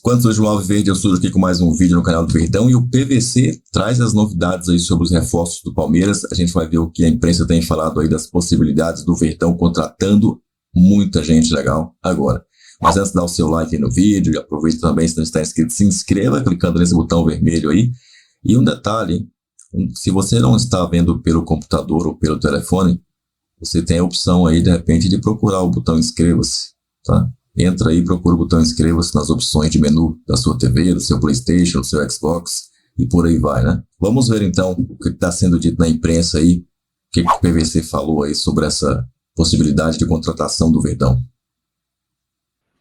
Quando surge o Alviverde, eu surjo aqui com mais um vídeo no canal do Verdão e o PVC traz as novidades aí sobre os reforços do Palmeiras. A gente vai ver o que a imprensa tem falado aí das possibilidades do Verdão contratando muita gente legal agora. Mas antes de dar o seu like aí no vídeo, aproveita também, se não está inscrito, se inscreva clicando nesse botão vermelho aí. E um detalhe, se você não está vendo pelo computador ou pelo telefone, você tem a opção aí, de repente, de procurar o botão inscreva-se, tá? Entra aí e procura o botão inscreva-se nas opções de menu da sua TV, do seu PlayStation, do seu Xbox e por aí vai, né? Vamos ver então o que está sendo dito na imprensa aí, o que o PVC falou aí sobre essa possibilidade de contratação do Verdão.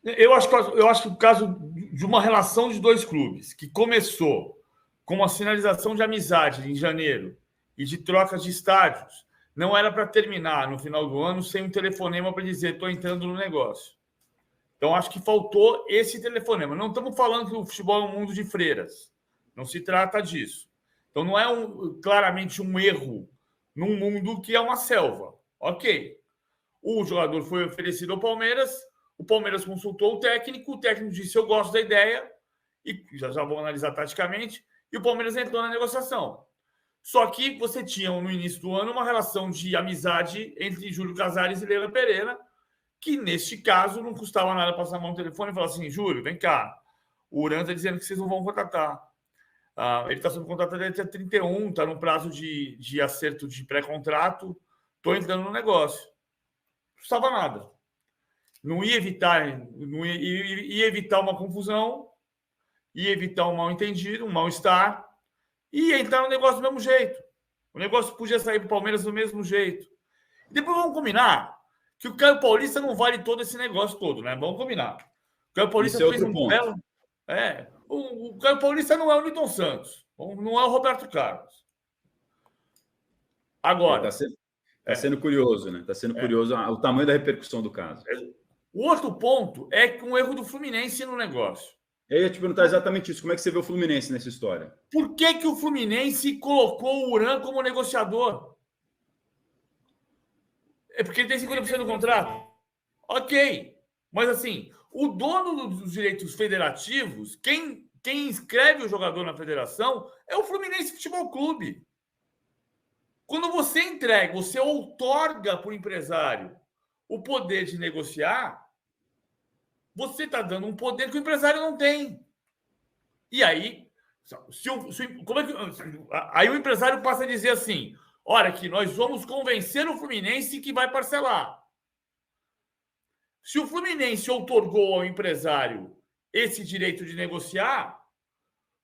Eu acho que o caso de uma relação de dois clubes que começou com uma sinalização de amizade em janeiro e de trocas de estádios não era para terminar no final do ano sem um telefonema para dizer estou entrando no negócio. Então, acho que faltou esse telefonema. Não estamos falando que o futebol é um mundo de freiras. Não se trata disso. Então, não é claramente um erro num mundo que é uma selva. Ok. O jogador foi oferecido ao Palmeiras, o Palmeiras consultou o técnico disse eu gosto da ideia, e já vou analisar taticamente, e o Palmeiras entrou na negociação. Só que você tinha, no início do ano, uma relação de amizade entre Júlio Casares e Leila Pereira, que, neste caso, não custava nada passar a mão no telefone e falar assim, Júlio, vem cá, o Urano está dizendo que vocês não vão contratar. Ele está sob contrato até 31, está no prazo de acerto de pré-contrato, estou entrando no negócio. Não custava nada. Não ia evitar uma confusão, ia evitar um mal-entendido, um mal-estar, e ia entrar no negócio do mesmo jeito. O negócio podia sair para o Palmeiras do mesmo jeito. E depois vamos combinar que o Caio Paulista não vale todo esse negócio todo, né? Vamos combinar. O Caio Paulista fez um belo... O Caio Paulista não é o Nilton Santos, não é o Roberto Carlos. Agora... Está sendo curioso, né? Está sendo curioso o tamanho da repercussão do caso. O outro ponto é que um erro do Fluminense no negócio. Eu ia te perguntar exatamente isso. Como é que você vê o Fluminense nessa história? Por que o Fluminense colocou o Uran como negociador? É porque ele tem 50% do contrato. Ok. Mas, assim, o dono dos direitos federativos, quem inscreve o jogador na federação é o Fluminense Futebol Clube. Quando você entrega, você outorga para o empresário o poder de negociar, você está dando um poder que o empresário não tem. E aí, aí o empresário passa a dizer assim, olha que nós vamos convencer o Fluminense que vai parcelar. Se o Fluminense outorgou ao empresário esse direito de negociar,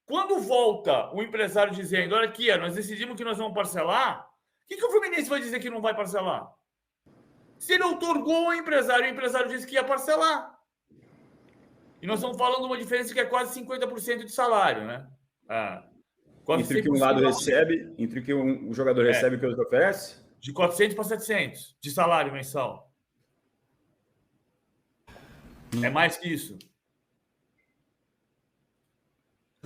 quando volta o empresário dizendo, olha aqui, nós decidimos que nós vamos parcelar, o que o Fluminense vai dizer que não vai parcelar? Se ele outorgou ao empresário, o empresário disse que ia parcelar. E nós estamos falando de uma diferença que é quase 50% de salário, né? Entre o que um lado recebe, entre o que o jogador recebe e o que o outro oferece? De 400 para 700 de salário mensal. É mais que isso.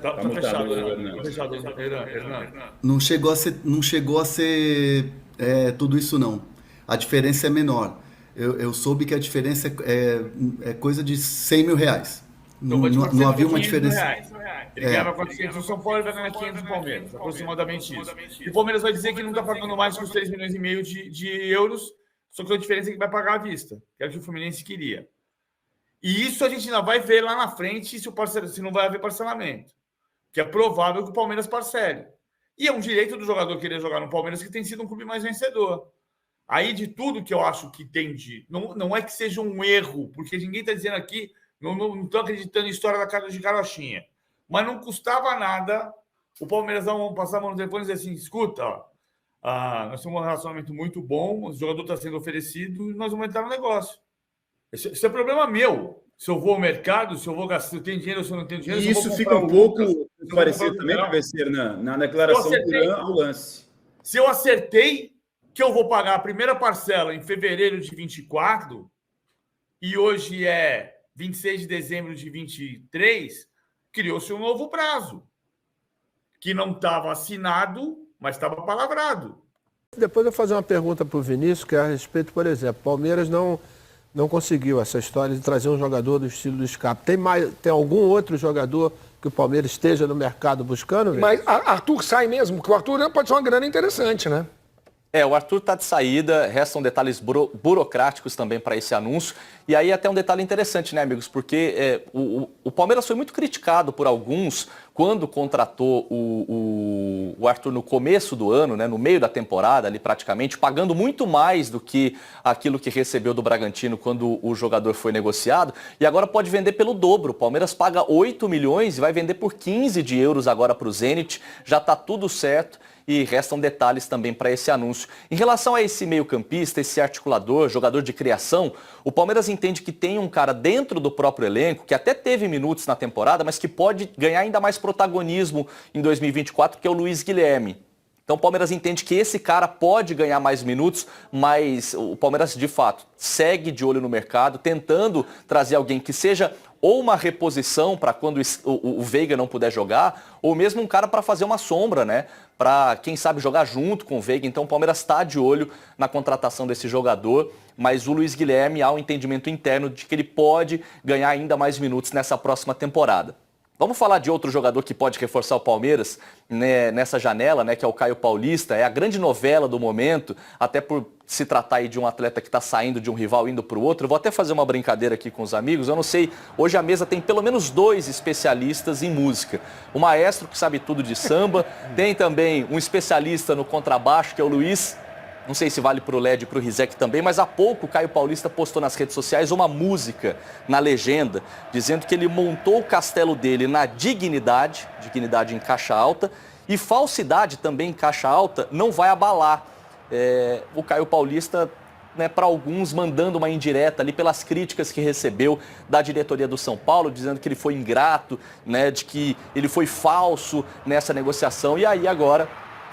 Tá fechado, Hernan. Não chegou a ser tudo isso, não. A diferença é menor. Eu soube que a diferença é coisa de 100 mil reais. Não havia uma diferença. Ele ganhava 400 no São Paulo e vai ganhar 500 no Palmeiras. Aproximadamente isso. E o Palmeiras vai dizer que não está pagando mais que os 3 milhões e meio de euros, só que a diferença é que vai pagar à vista, que era o que o Fluminense queria. E isso a gente ainda vai ver lá na frente se não vai haver parcelamento. Que é provável que o Palmeiras parcele. E é um direito do jogador querer jogar no Palmeiras, que tem sido um clube mais vencedor. Aí, de tudo que eu acho que tem de... Não é que seja um erro, porque ninguém está dizendo aqui, não estou acreditando em história da casa de carochinha. Mas não custava nada o Palmeiras passar a mão no telefone e dizer assim, escuta, nós temos um relacionamento muito bom, o jogador está sendo oferecido e nós vamos entrar no negócio. Isso é problema meu. Se eu vou ao mercado, se eu vou gastar, se eu tenho dinheiro, se eu não tenho dinheiro... E isso fica um pouco parecido também, PVC, na declaração do Urano ao lance. Se eu acertei que eu vou pagar a primeira parcela em fevereiro de 24 e hoje é 26 de dezembro de 23, criou-se um novo prazo que não estava assinado, mas estava palavrado. Depois eu vou fazer uma pergunta para o Vinícius, que é a respeito, por exemplo, Palmeiras não não conseguiu essa história de trazer um jogador do estilo do Scarpa. Tem algum outro jogador que o Palmeiras esteja no mercado buscando? Velho? Mas Arthur sai mesmo, porque o Arthur pode ser uma grana interessante, né? O Arthur está de saída, restam detalhes burocráticos também para esse anúncio. E aí até um detalhe interessante, né, amigos? Porque o Palmeiras foi muito criticado por alguns quando contratou o Arthur no começo do ano, né, no meio da temporada, ali praticamente, pagando muito mais do que aquilo que recebeu do Bragantino quando o jogador foi negociado. E agora pode vender pelo dobro. O Palmeiras paga 8 milhões e vai vender por 15 de euros agora para o Zenit. Já está tudo certo. E restam detalhes também para esse anúncio. Em relação a esse meio-campista, esse articulador, jogador de criação, o Palmeiras entende que tem um cara dentro do próprio elenco, que até teve minutos na temporada, mas que pode ganhar ainda mais protagonismo em 2024, que é o Luiz Guilherme. Então o Palmeiras entende que esse cara pode ganhar mais minutos, mas o Palmeiras, de fato, segue de olho no mercado, tentando trazer alguém que seja ou uma reposição para quando o Veiga não puder jogar, ou mesmo um cara para fazer uma sombra, né? Para, quem sabe, jogar junto com o Veiga. Então o Palmeiras está de olho na contratação desse jogador, mas o Luiz Guilherme há um entendimento interno de que ele pode ganhar ainda mais minutos nessa próxima temporada. Vamos falar de outro jogador que pode reforçar o Palmeiras, né, nessa janela, né, que é o Caio Paulista. É a grande novela do momento, até por se tratar aí de um atleta que está saindo de um rival indo para o outro. Eu vou até fazer uma brincadeira aqui com os amigos. Eu não sei, hoje a mesa tem pelo menos 2 especialistas em música. O maestro que sabe tudo de samba, tem também um especialista no contrabaixo, que é o Luiz. Não sei se vale para o LED e para o Rizek também, mas há pouco o Caio Paulista postou nas redes sociais uma música na legenda, dizendo que ele montou o castelo dele na dignidade em caixa alta, e falsidade também em caixa alta não vai abalar. O Caio Paulista, né, para alguns, mandando uma indireta ali pelas críticas que recebeu da diretoria do São Paulo, dizendo que ele foi ingrato, né, de que ele foi falso nessa negociação, e aí agora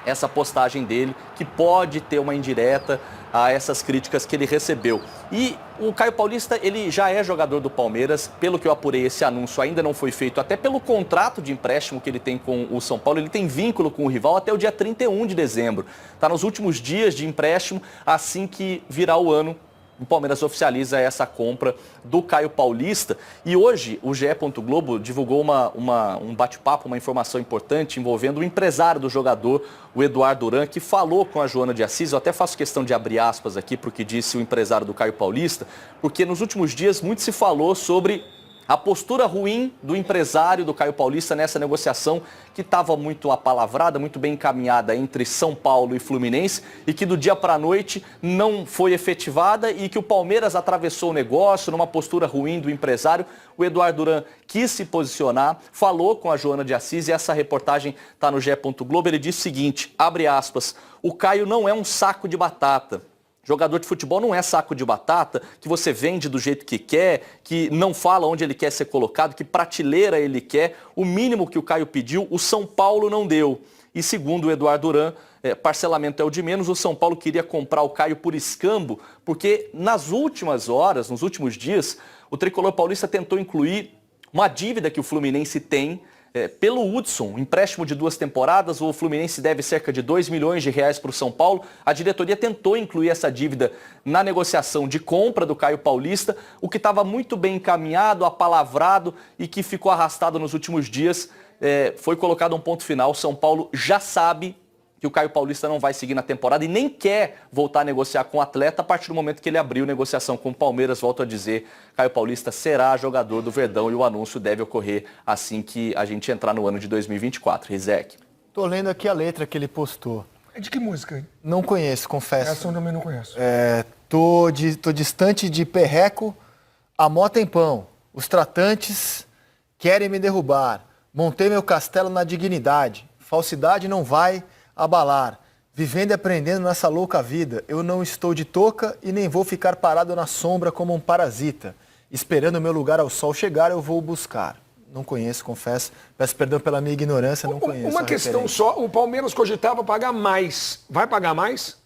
essa postagem dele, que pode ter uma indireta a essas críticas que ele recebeu. E o Caio Paulista, ele já é jogador do Palmeiras, pelo que eu apurei, esse anúncio ainda não foi feito, até pelo contrato de empréstimo que ele tem com o São Paulo, ele tem vínculo com o rival até o dia 31 de dezembro. Está nos últimos dias de empréstimo, assim que virar o ano, o Palmeiras oficializa essa compra do Caio Paulista. E hoje o GE. Globo divulgou um bate-papo, uma informação importante envolvendo o empresário do jogador, o Eduardo Duran, que falou com a Joana de Assis. Eu até faço questão de abrir aspas aqui para o que disse o empresário do Caio Paulista, porque nos últimos dias muito se falou sobre a postura ruim do empresário do Caio Paulista nessa negociação que estava muito apalavrada, muito bem encaminhada entre São Paulo e Fluminense, e que do dia para a noite não foi efetivada, e que o Palmeiras atravessou o negócio numa postura ruim do empresário. O Eduardo Duran quis se posicionar, falou com a Joana de Assis, e essa reportagem está no GE. Globo. Ele disse o seguinte, abre aspas, o Caio não é um saco de batata. Jogador de futebol não é saco de batata, que você vende do jeito que quer, que não fala onde ele quer ser colocado, que prateleira ele quer. O mínimo que o Caio pediu, o São Paulo não deu. E segundo o Eduardo Duran, parcelamento é o de menos, o São Paulo queria comprar o Caio por escambo, porque nas últimas horas, nos últimos dias, o tricolor paulista tentou incluir uma dívida que o Fluminense tem pelo Hudson, um empréstimo de 2 temporadas. O Fluminense deve cerca de 2 milhões de reais para o São Paulo. A diretoria tentou incluir essa dívida na negociação de compra do Caio Paulista, o que estava muito bem encaminhado, apalavrado e que ficou arrastado nos últimos dias. Foi colocado um ponto final. O São Paulo já sabe que o Caio Paulista não vai seguir na temporada e nem quer voltar a negociar com o atleta a partir do momento que ele abriu negociação com o Palmeiras. Volto a dizer, Caio Paulista será jogador do Verdão, e o anúncio deve ocorrer assim que a gente entrar no ano de 2024. Rizek. Tô lendo aqui a letra que ele postou. É de que música? Não conheço, confesso. Essa eu também não conheço. Tô distante de perreco, a mó tem pão. Os tratantes querem me derrubar. Montei meu castelo na dignidade. Falsidade não vai abalar. Vivendo e aprendendo nessa louca vida. Eu não estou de touca e nem vou ficar parado na sombra como um parasita. Esperando o meu lugar ao sol chegar, eu vou buscar. Não conheço, confesso. Peço perdão pela minha ignorância, não conheço. Uma questão só, o Palmeiras cogitava pagar mais. Vai pagar mais?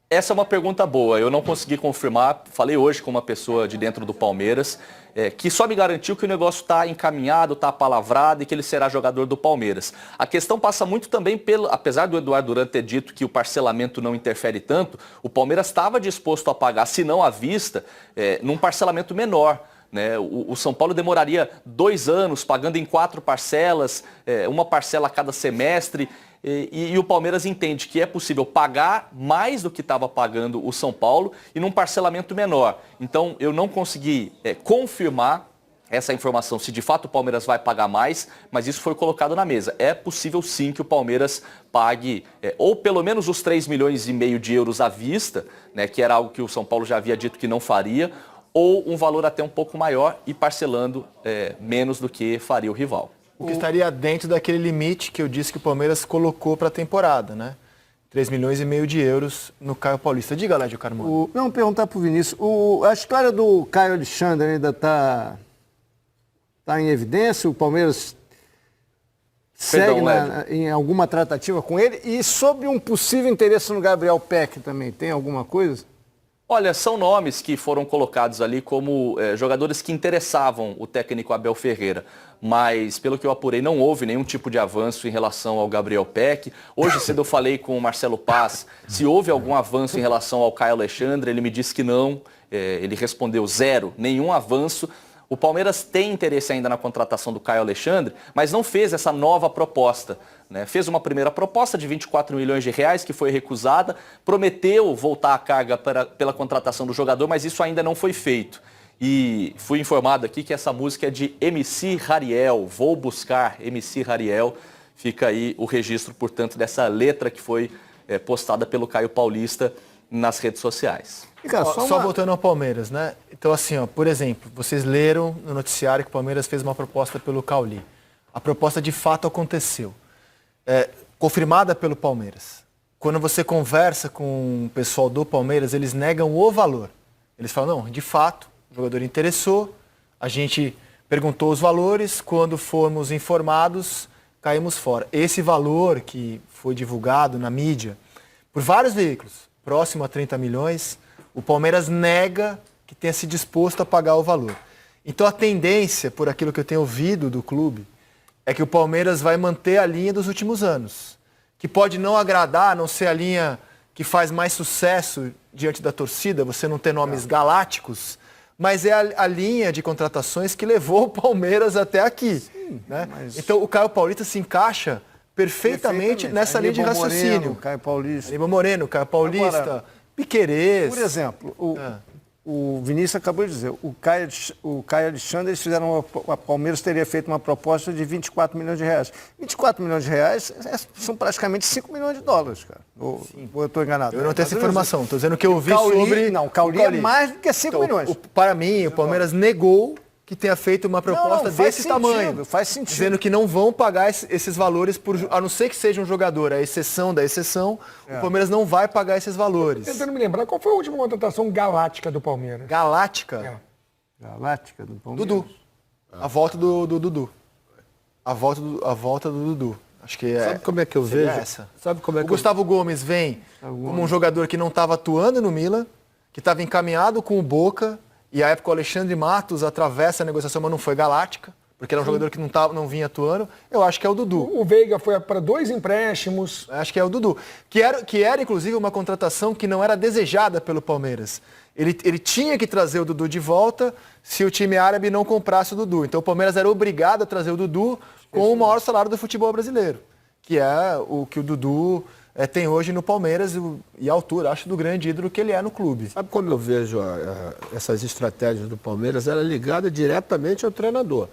Essa é uma pergunta boa. Eu não consegui confirmar. Falei hoje com uma pessoa de dentro do Palmeiras que só me garantiu que o negócio está encaminhado, está palavrado e que ele será jogador do Palmeiras. A questão passa muito também pelo... Apesar do Eduardo Duran ter dito que o parcelamento não interfere tanto, o Palmeiras estava disposto a pagar, se não à vista, num parcelamento menor. Né? O São Paulo demoraria 2 anos pagando em 4 parcelas, uma parcela a cada semestre. E o Palmeiras entende que é possível pagar mais do que estava pagando o São Paulo e num parcelamento menor. Então, eu não consegui confirmar essa informação, se de fato o Palmeiras vai pagar mais, mas isso foi colocado na mesa. É possível sim que o Palmeiras pague ou pelo menos os 3,5 milhões de euros à vista, né, que era algo que o São Paulo já havia dito que não faria, ou um valor até um pouco maior e parcelando menos do que faria o rival. O que estaria dentro daquele limite que eu disse que o Palmeiras colocou para a temporada, né? 3,5 milhões de euros no Caio Paulista. Diga, Lédio Carmona. Não, perguntar para o Vinícius. A história do Caio Alexandre ainda está em evidência? O Palmeiras segue em alguma tratativa com ele? E sobre um possível interesse no Gabriel Peck também, tem alguma coisa? Olha, são nomes que foram colocados ali como jogadores que interessavam o técnico Abel Ferreira. Mas, pelo que eu apurei, não houve nenhum tipo de avanço em relação ao Gabriel Peck. Hoje cedo eu falei com o Marcelo Paz se houve algum avanço em relação ao Caio Alexandre. Ele me disse que não. Ele respondeu 0, nenhum avanço. O Palmeiras tem interesse ainda na contratação do Caio Alexandre, mas não fez essa nova proposta. Né? Fez uma primeira proposta de 24 milhões de reais, que foi recusada, prometeu voltar a carga pela contratação do jogador, mas isso ainda não foi feito. E fui informado aqui que essa música é de MC Rariel, Vou Buscar MC Rariel. Fica aí o registro, portanto, dessa letra que foi postada pelo Caio Paulista nas redes sociais. Só voltando ao Palmeiras, né? Então, assim, ó, por exemplo, vocês leram no noticiário que o Palmeiras fez uma proposta pelo Cauli. A proposta de fato aconteceu. Confirmada pelo Palmeiras. Quando você conversa com o pessoal do Palmeiras, eles negam o valor. Eles falam, não, de fato, o jogador interessou, a gente perguntou os valores, quando fomos informados, caímos fora. Esse valor que foi divulgado na mídia por vários veículos, próximo a 30 milhões, o Palmeiras nega que tenha se disposto a pagar o valor. Então a tendência, por aquilo que eu tenho ouvido do clube, é que o Palmeiras vai manter a linha dos últimos anos. Que pode não agradar, não ser a linha que faz mais sucesso diante da torcida, você não ter nomes galácticos, mas é a linha de contratações que levou o Palmeiras até aqui. Sim, né? Então o Caio Paulista se encaixa perfeitamente nessa linha de raciocínio. Moreno, Caio Paulista. Aníbal Moreno, Caio Paulista, agora, Piquerez. Por exemplo, o Vinícius acabou de dizer, o Caio Alexandre, eles fizeram a Palmeiras teria feito uma proposta de 24 milhões de reais. 24 milhões de reais são praticamente 5 milhões de dólares, cara. Ou eu estou enganado? Eu não tenho essa informação, estou dizendo que eu vi sobre... Não, o Cauli é mais do que 5 milhões. Para mim, o Palmeiras negou que tenha feito uma proposta desse tamanho. Faz sentido. Dizendo que não vão pagar esses valores, a não ser que seja um jogador, a exceção da exceção, o Palmeiras não vai pagar esses valores. Tentando me lembrar, qual foi a última contratação galáctica do Palmeiras? Galáctica? Galáctica do Palmeiras? Dudu. A volta do Dudu. A volta do Dudu. Acho que Sabe como é que eu vejo? Essa. Sabe como é que o Gustavo Gomes vem como um jogador que não estava atuando no Milan, que estava encaminhado com o Boca. E a época o Alexandre Matos atravessa a negociação, mas não foi galáctica, porque era um jogador que não vinha atuando. Eu acho que é o Dudu. O Veiga foi para 2 empréstimos. Acho que é o Dudu. Que era, inclusive, uma contratação que não era desejada pelo Palmeiras. Ele tinha que trazer o Dudu de volta se o time árabe não comprasse o Dudu. Então o Palmeiras era obrigado a trazer o Dudu com o maior salário do futebol brasileiro, que é o que o Dudu tem hoje no Palmeiras e a altura, acho, do grande ídolo que ele é no clube. Sabe quando eu vejo essas estratégias do Palmeiras, ela é ligada diretamente ao treinador.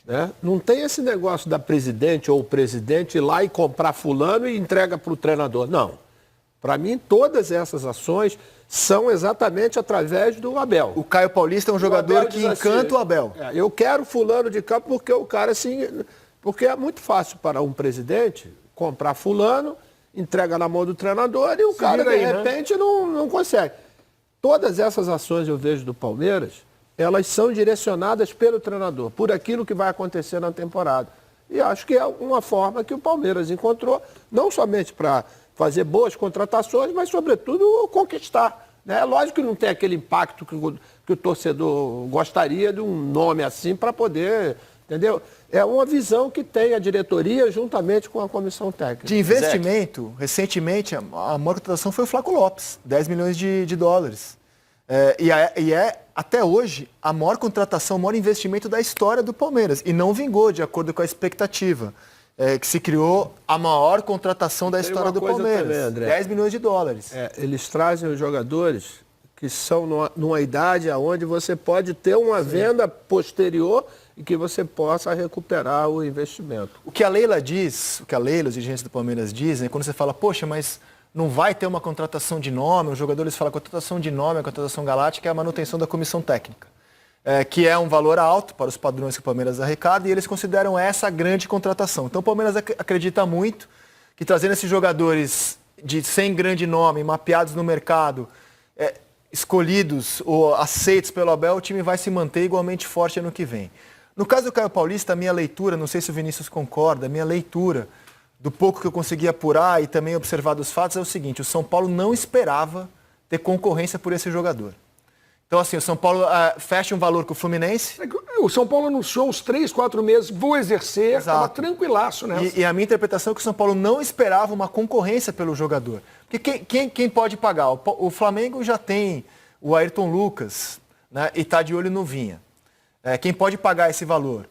Né? Não tem esse negócio da presidente ou o presidente ir lá e comprar fulano e entrega para o treinador. Não. Para mim, todas essas ações são exatamente através do Abel. O Caio Paulista é um jogador que encanta o Abel. Eu quero fulano de campo porque o cara, assim... Porque é muito fácil para um presidente comprar fulano, entrega na mão do treinador e o cara, de repente, não consegue. Todas essas ações eu vejo do Palmeiras, elas são direcionadas pelo treinador, por aquilo que vai acontecer na temporada. E acho que é uma forma que o Palmeiras encontrou, não somente para fazer boas contratações, mas, sobretudo, conquistar. Né? Lógico que não tem aquele impacto que o torcedor gostaria de um nome assim para poder... Entendeu? É uma visão que tem a diretoria juntamente com a comissão técnica. De investimento, recentemente, a maior contratação foi o Flaco Lopes, 10 milhões de dólares. E é, até hoje, a maior contratação, o maior investimento da história do Palmeiras. E não vingou, de acordo com a expectativa. Que se criou a maior contratação da história do Palmeiras. Também, André. 10 milhões de dólares. Eles trazem os jogadores que são numa idade onde você pode ter uma venda posterior e que você possa recuperar o investimento. O que a Leila diz, o que a Leila, os dirigentes do Palmeiras dizem, quando você fala, poxa, mas não vai ter uma contratação de nome, os jogadores falam contratação de nome, a contratação galáctica é a manutenção da comissão técnica, que é um valor alto para os padrões que o Palmeiras arrecada e eles consideram essa a grande contratação. Então o Palmeiras acredita muito que trazendo esses jogadores sem grande nome, mapeados no mercado, escolhidos ou aceitos pelo Abel, o time vai se manter igualmente forte ano que vem. No caso do Caio Paulista, a minha leitura, não sei se o Vinícius concorda, a minha leitura do pouco que eu consegui apurar e também observar dos fatos é o seguinte, o São Paulo não esperava ter concorrência por esse jogador. Então, assim, o São Paulo fecha um valor com o Fluminense. O São Paulo anunciou uns 3, 4 meses, vou exercer, estava tranquilaço, né? E a minha interpretação é que o São Paulo não esperava uma concorrência pelo jogador. Porque quem pode pagar? O Flamengo já tem o Ayrton Lucas, né, e está de olho no Vinha. Quem pode pagar esse valor?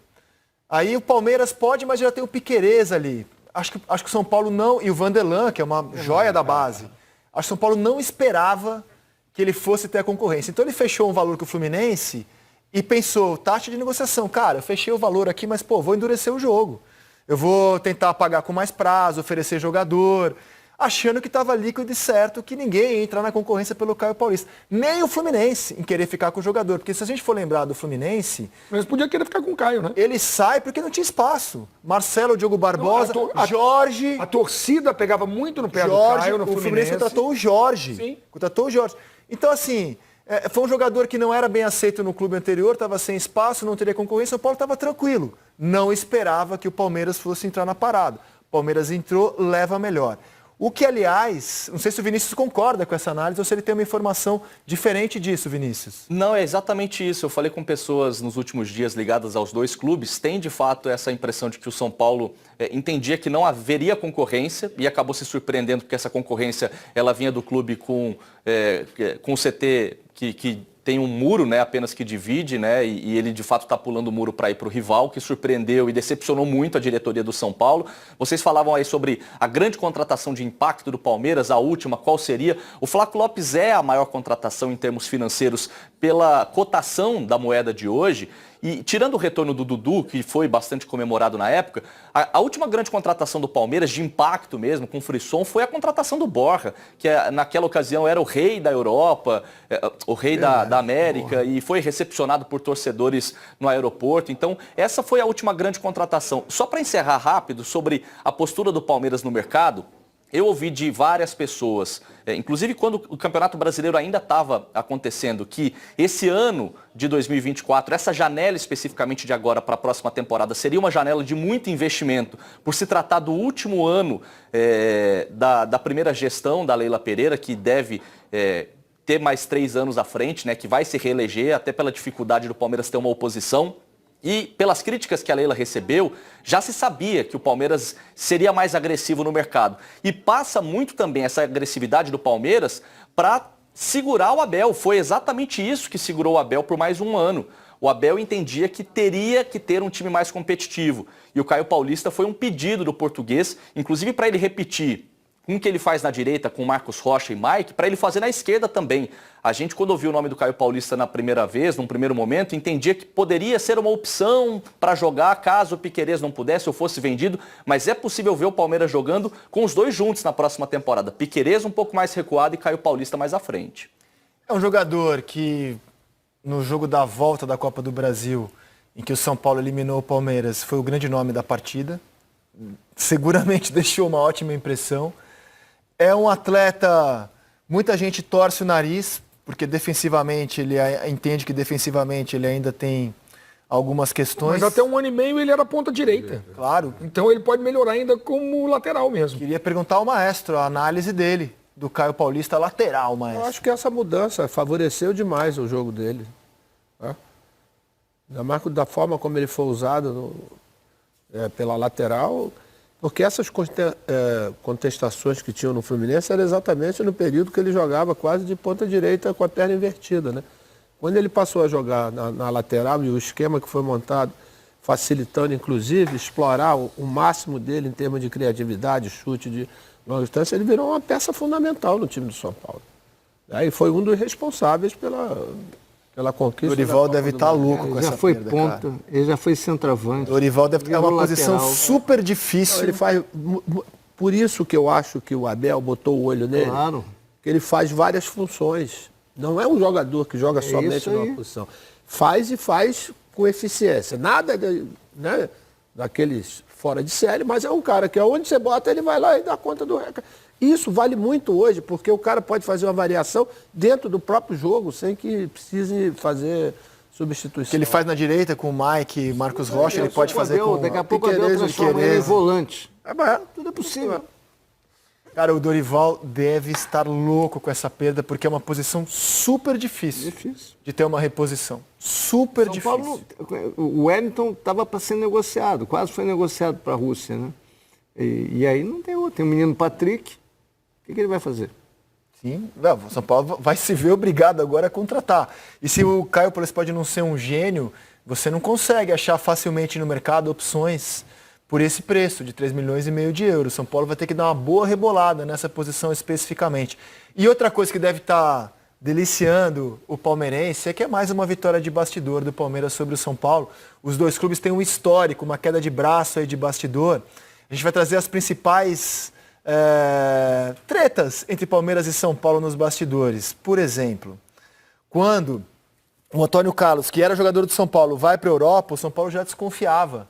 Aí o Palmeiras pode, mas já tem o Piquerez ali. Acho que o São Paulo não... E o Vanderlan, que é uma joia da base. Acho que o São Paulo não esperava que ele fosse ter a concorrência. Então ele fechou um valor com o Fluminense e pensou, taxa de negociação. Cara, eu fechei o valor aqui, mas, vou endurecer o jogo. Eu vou tentar pagar com mais prazo, oferecer jogador... achando que estava líquido e certo, que ninguém ia entrar na concorrência pelo Caio Paulista. Nem o Fluminense em querer ficar com o jogador. Porque se a gente for lembrar do Fluminense... Mas podia querer ficar com o Caio, né? Ele sai porque não tinha espaço. Marcelo, Diogo Barbosa, Jorge... A torcida pegava muito no pé do Caio no Fluminense. O Fluminense contratou o Jorge. Sim. Contratou o Jorge. Então, assim, foi um jogador que não era bem aceito no clube anterior, estava sem espaço, não teria concorrência. O Paulo estava tranquilo. Não esperava que o Palmeiras fosse entrar na parada. O Palmeiras entrou, leva melhor. O que, aliás, não sei se o Vinícius concorda com essa análise ou se ele tem uma informação diferente disso, Vinícius. Não, é exatamente isso. Eu falei com pessoas nos últimos dias ligadas aos dois clubes. Tem, de fato, essa impressão de que o São Paulo entendia que não haveria concorrência e acabou se surpreendendo porque essa concorrência ela vinha do clube com o CT que tem um muro, né, apenas que divide, né, e ele de fato está pulando o muro para ir para o rival, que surpreendeu e decepcionou muito a diretoria do São Paulo. Vocês falavam aí sobre a grande contratação de impacto do Palmeiras, a última, qual seria? O Flaco Lopes é a maior contratação em termos financeiros pela cotação da moeda de hoje. E tirando o retorno do Dudu, que foi bastante comemorado na época, a última grande contratação do Palmeiras, de impacto mesmo, com frisson, foi a contratação do Borja, que naquela ocasião era o rei da Europa, o rei da América, e foi recepcionado por torcedores no aeroporto. Então, essa foi a última grande contratação. Só para encerrar rápido sobre a postura do Palmeiras no mercado, eu ouvi de várias pessoas, inclusive quando o Campeonato Brasileiro ainda estava acontecendo, que esse ano de 2024, essa janela especificamente de agora para a próxima temporada, seria uma janela de muito investimento, por se tratar do último ano da primeira gestão da Leila Pereira, que deve ter mais 3 anos à frente, né, que vai se reeleger, até pela dificuldade do Palmeiras ter uma oposição. E pelas críticas que a Leila recebeu, já se sabia que o Palmeiras seria mais agressivo no mercado. E passa muito também essa agressividade do Palmeiras para segurar o Abel. Foi exatamente isso que segurou o Abel por mais um ano. O Abel entendia que teria que ter um time mais competitivo. E o Caio Paulista foi um pedido do português, inclusive para ele repetir com o que ele faz na direita com Marcos Rocha e Mike, para ele fazer na esquerda também. A gente, quando ouviu o nome do Caio Paulista na primeira vez, num primeiro momento, entendia que poderia ser uma opção para jogar caso o Piquerez não pudesse ou fosse vendido, mas é possível ver o Palmeiras jogando com os dois juntos na próxima temporada. Piquerez um pouco mais recuado e Caio Paulista mais à frente. É um jogador que, no jogo da volta da Copa do Brasil, em que o São Paulo eliminou o Palmeiras, foi o grande nome da partida. Seguramente deixou uma ótima impressão. É um atleta, muita gente torce o nariz, porque defensivamente, ele entende que defensivamente ele ainda tem algumas questões. Mas até 1 ano e meio ele era ponta direita. Claro. Então ele pode melhorar ainda como lateral mesmo. Queria perguntar ao maestro a análise dele, do Caio Paulista lateral, Eu maestro. acho que essa mudança favoreceu demais o jogo dele. Tá? Ainda mais da forma como ele foi usado pela lateral, porque essas contestações que tinham no Fluminense eram exatamente no período que ele jogava quase de ponta direita com a perna invertida, né? Quando ele passou a jogar na lateral e o esquema que foi montado, facilitando inclusive explorar o máximo dele em termos de criatividade, chute de longa distância, ele virou uma peça fundamental no time do São Paulo. Aí foi um dos responsáveis pela conquista. Dorival deve estar louco com essa já foi perda, ponta, cara. ele já foi centroavante. Dorival deve ter uma posição lateral. super difícil. Não, ele faz. Por isso que eu acho que o Abel botou o olho nele. Claro. Que ele faz várias funções. Não é um jogador que joga somente isso aí. numa posição. Faz e faz com eficiência. Nada daqueles fora de série, mas é um cara que onde você bota, ele vai lá e dá conta do recado. Isso vale muito hoje, porque o cara pode fazer uma variação dentro do próprio jogo, sem que precise fazer substituição. Que ele faz na direita com o Mike e Marcos Rocha, ele pode fazer com Daqui a pouco o Abel Piquerez, transforma ele em volante. Tudo É possível. Cara, o Dorival deve estar louco com essa perda, porque é uma posição super difícil, de ter uma reposição. Super São difícil. Paulo, o Wellington estava para ser negociado, quase foi negociado para a Rússia, né? E aí não tem outro. Tem o menino Patrick, o que ele vai fazer? Sim, o São Paulo vai se ver obrigado agora a contratar. E se o Caio Paulista pode não ser um gênio, você não consegue achar facilmente no mercado opções por esse preço de 3,5 milhões de euros. São Paulo vai ter que dar uma boa rebolada nessa posição especificamente. E outra coisa que deve estar deliciando o palmeirense é que é mais uma vitória de bastidor do Palmeiras sobre o São Paulo. Os dois clubes têm um histórico, uma queda de braço aí de bastidor. A gente vai trazer as principais tretas entre Palmeiras e São Paulo nos bastidores. Por exemplo, quando o Antônio Carlos, que era jogador do São Paulo, vai para a Europa, o São Paulo já desconfiava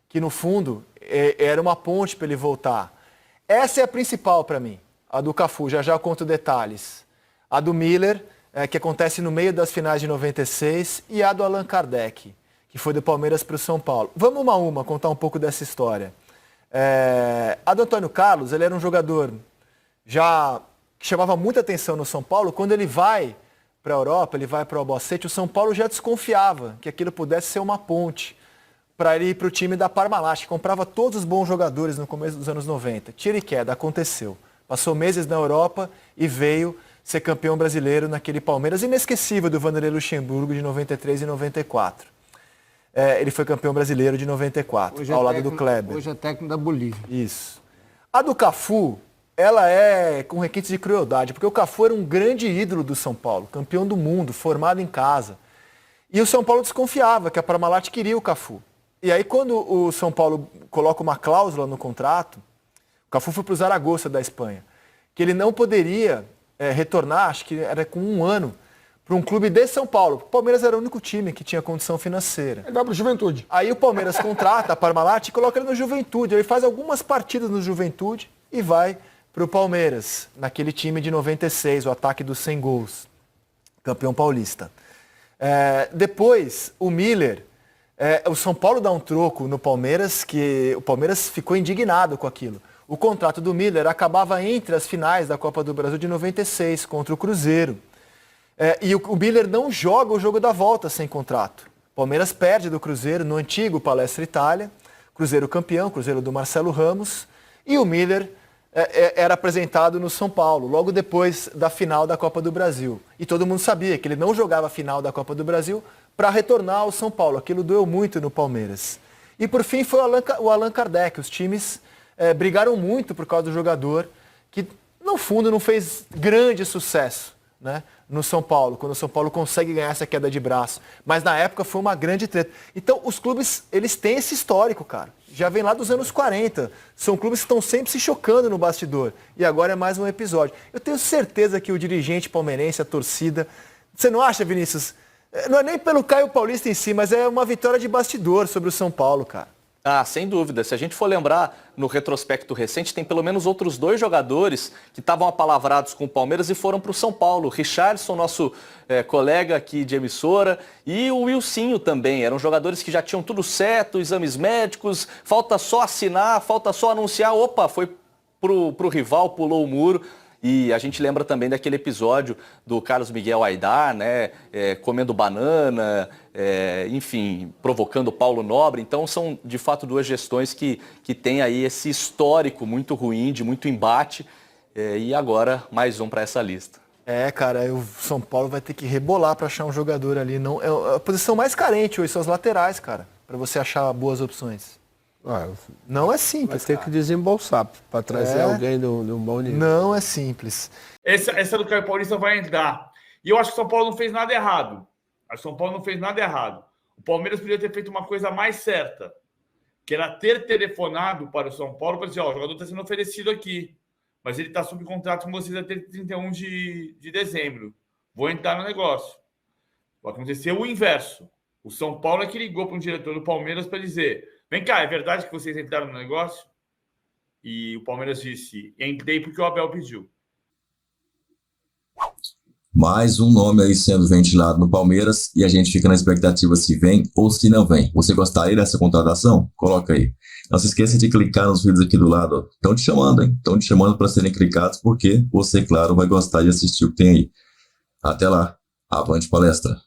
que no fundo era uma ponte para ele voltar. Essa é a principal para mim, a do Cafu, já eu conto detalhes. A do Miller, que acontece no meio das finais de 96, e a do Allan Kardec, que foi do Palmeiras para o São Paulo. Vamos uma a uma contar um pouco dessa história. A do Antônio Carlos, ele era um jogador que chamava muita atenção no São Paulo. Quando ele vai para a Europa, ele vai para o Albacete, o São Paulo já desconfiava que aquilo pudesse ser uma ponte para ele ir para o time da Parmalat, que comprava todos os bons jogadores no começo dos anos 90. Tira e queda, aconteceu. Passou meses na Europa e veio ser campeão brasileiro naquele Palmeiras inesquecível do Vanderlei Luxemburgo de 93 e 94. Ele foi campeão brasileiro de 94, ao lado do Kleber. Hoje é técnico da Bolívia. Isso. A do Cafu, ela é com requintes de crueldade, porque o Cafu era um grande ídolo do São Paulo, campeão do mundo, formado em casa. E o São Paulo desconfiava que a Parmalat queria o Cafu. E aí, quando o São Paulo coloca uma cláusula no contrato, o Cafu foi para o Zaragoza da Espanha, que ele não poderia retornar, acho que era com 1 ano, para um clube de São Paulo. O Palmeiras era o único time que tinha condição financeira. Ele vai para o Juventude. Aí o Palmeiras contrata a Parmalat e coloca ele no Juventude. Ele faz algumas partidas no Juventude e vai para o Palmeiras, naquele time de 96, o ataque dos 100 gols, campeão paulista. Depois, o Miller... o São Paulo dá um troco no Palmeiras, que o Palmeiras ficou indignado com aquilo. O contrato do Miller acabava entre as finais da Copa do Brasil de 96, contra o Cruzeiro. E o Miller não joga o jogo da volta sem contrato. O Palmeiras perde do Cruzeiro no antigo Palestra Itália, Cruzeiro campeão, Cruzeiro do Marcelo Ramos, e o Miller era apresentado no São Paulo, logo depois da final da Copa do Brasil. E todo mundo sabia que ele não jogava a final da Copa do Brasil para retornar ao São Paulo. Aquilo doeu muito no Palmeiras. E por fim foi o Allan Kardec. Os times brigaram muito por causa do jogador, que no fundo não fez grande sucesso, né, no São Paulo, quando o São Paulo consegue ganhar essa queda de braço. Mas na época foi uma grande treta. Então os clubes, eles têm esse histórico, cara. Já vem lá dos anos 40. São clubes que estão sempre se chocando no bastidor. E agora é mais um episódio. Eu tenho certeza que o dirigente palmeirense, a torcida... Você não acha, Vinícius? Não é nem pelo Caio Paulista em si, mas é uma vitória de bastidor sobre o São Paulo, cara. Ah, sem dúvida. Se a gente for lembrar, no retrospecto recente, tem pelo menos outros 2 jogadores que estavam apalavrados com o Palmeiras e foram para o São Paulo. O Richarlison, nosso colega aqui de emissora, e o Wilsinho também. Eram jogadores que já tinham tudo certo, exames médicos, falta só assinar, falta só anunciar. Opa, foi pro rival, pulou o muro. E a gente lembra também daquele episódio do Carlos Miguel Aidar, né, comendo banana, enfim, provocando o Paulo Nobre. Então são, de fato, 2 gestões que têm aí esse histórico muito ruim, de muito embate. E agora, mais um para essa lista. Cara, o São Paulo vai ter que rebolar para achar um jogador ali. Não, é a posição mais carente hoje, são as laterais, cara, para você achar boas opções. Não é simples. Vai ter que desembolsar para trazer alguém de um bom nível. Não é simples. Essa do Caio Paulista vai entrar. E eu acho que o São Paulo não fez nada errado. O Palmeiras podia ter feito uma coisa mais certa, que era ter telefonado para o São Paulo para dizer, o jogador está sendo oferecido aqui, mas ele está sob contrato com vocês até 31 de dezembro. Vou entrar no negócio. Vai acontecer o inverso. O São Paulo é que ligou para um diretor do Palmeiras para dizer, vem cá, é verdade que vocês entraram no negócio? E o Palmeiras disse, entrei porque o Abel pediu. Mais um nome aí sendo ventilado no Palmeiras e a gente fica na expectativa se vem ou se não vem. Você gostaria dessa contratação? Coloca aí. Não se esqueça de clicar nos vídeos aqui do lado. Estão te chamando, hein? Estão te chamando para serem clicados porque você, claro, vai gostar de assistir o que tem aí. Até lá. Avante palestra.